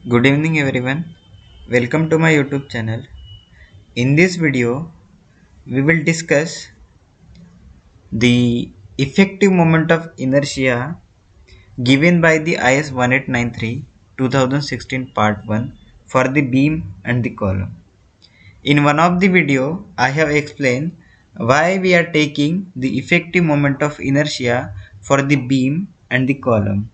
Good evening everyone. Welcome to my YouTube channel. In this video, we will discuss the effective moment of inertia given by the IS1893-2016 Part 1 for the beam and the column. In one of the video, I have explained why we are taking the effective moment of inertia for the beam and the column.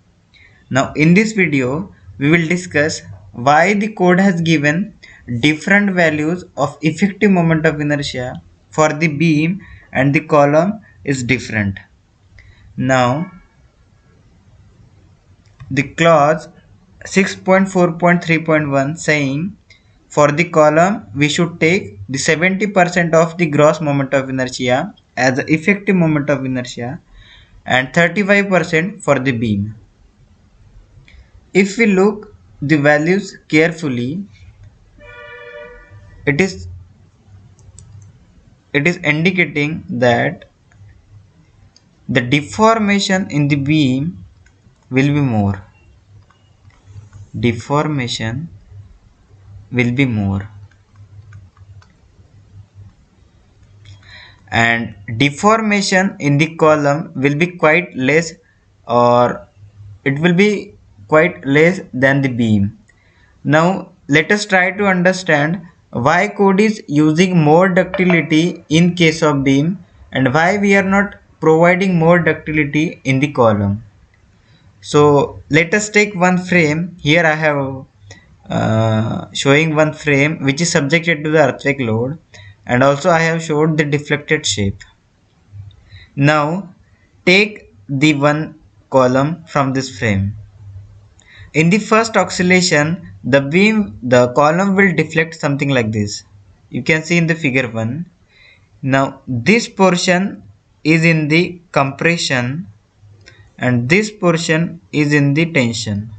Now in this video we will discuss why the code has given different values of effective moment of inertia for the beam and the column is different. Now the clause 6.4.3.1 saying for the column we should take the 70% of the gross moment of inertia as the effective moment of inertia and 35% for the beam. If we look the values carefully, it is indicating that the deformation in the beam will be more. Deformation will be more. And deformation in the column will be quite less, or it will be quite less than the beam. Now let us try to understand why code is using more ductility in case of beam and why we are not providing more ductility in the column. So let us take one frame. Here I have showing one frame which is subjected to the earthquake load, and also I have showed the deflected shape. Now take the one column from this frame. In the first oscillation, the column will deflect something like this. You can see in the figure 1. Now this portion is in the compression and this portion is in the tension.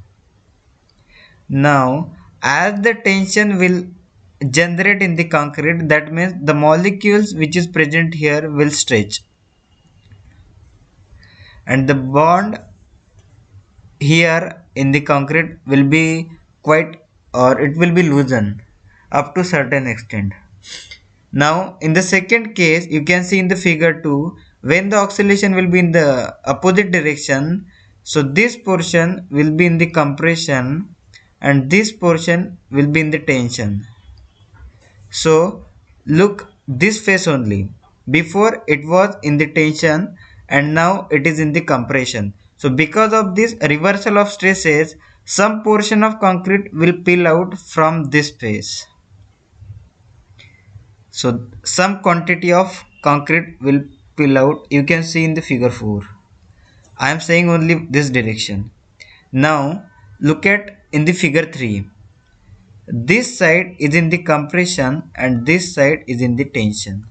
Now as the tension will generate in the concrete, that means the molecules which is present here will stretch and the bond here in the concrete will be quite, or it will be loosened up to certain extent. Now in the second case, you can see in the figure 2, when the oscillation will be in the opposite direction, so this portion will be in the compression and this portion will be in the tension. So look this phase only, before it was in the tension and now it is in the compression. So because of this reversal of stresses, some portion of concrete will peel out from this phase. So some quantity of concrete will peel out. You can see in the figure 4. I am saying only this direction. Now look at in the figure 3. This side is in the compression and this side is in the tension.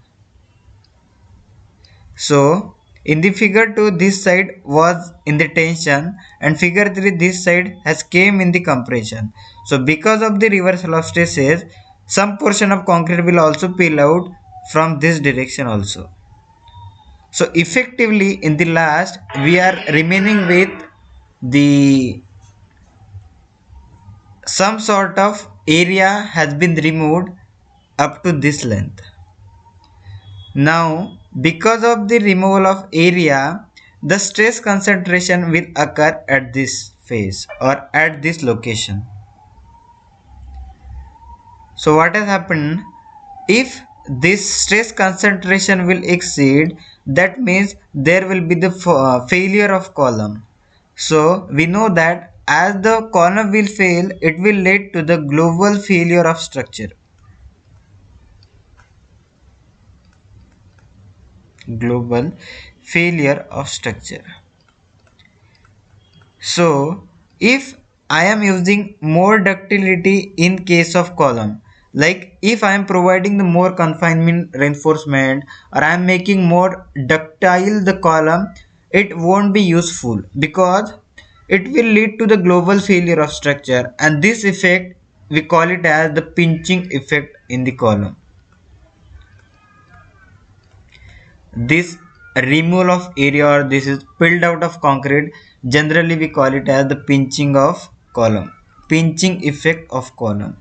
So in the figure 2 this side was in the tension and figure 3 this side has came in the compression. So because of the reversal of stresses, some portion of concrete will also peel out from this direction also. So effectively in the last we are remaining with the some sort of area has been removed up to this length. Now because of the removal of area, the stress concentration will occur at this phase or at this location. So what has happened, if this stress concentration will exceed, that means there will be the failure of column. So we know that as the column will fail, it will lead to the global failure of structure. Global failure of structure. So if I am using more ductility in case of column, like if I am providing the more confinement reinforcement or I am making more ductile the column, it won't be useful because it will lead to the global failure of structure, and this effect we call it as the pinching effect in the column. This removal of area, or this is pulled out of concrete, generally we call it as the pinching of column. pinching effect of column.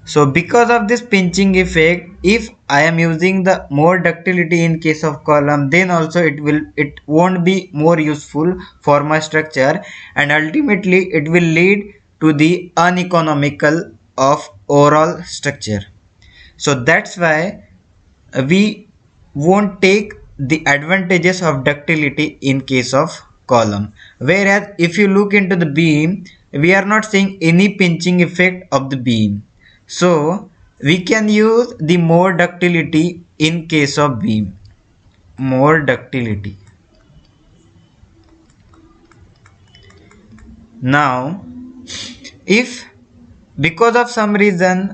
So because of this pinching effect, if I am using the more ductility in case of column, then also it won't be more useful for my structure, and ultimately it will lead to the uneconomical of overall structure. So that's why we won't take the advantages of ductility in case of column. Whereas if you look into the beam, we are not seeing any pinching effect of the beam. So we can use the more ductility in case of beam. More ductility. Now if because of some reason,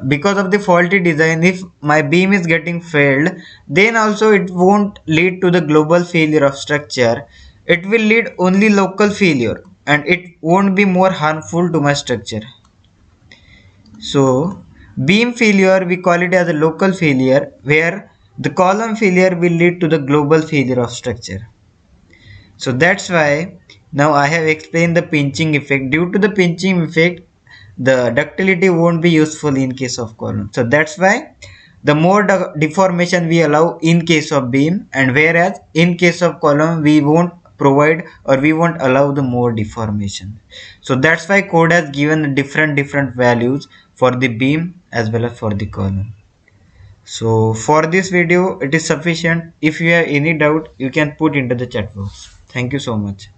because of the faulty design, if my beam is getting failed, then also it won't lead to the global failure of structure. It will lead only local failure, and it won't be more harmful to my structure. So beam failure, we call it as a local failure, where the column failure will lead to the global failure of structure. So that's why now I have explained the pinching effect. Due to the pinching effect, the ductility won't be useful in case of column. So that's why the more deformation we allow in case of beam, and whereas in case of column we won't provide or we won't allow the more deformation. So that's why code has given different values for the beam as well as for the column. So for this video it is sufficient. If you have any doubt, you can put into the chat box. Thank you so much.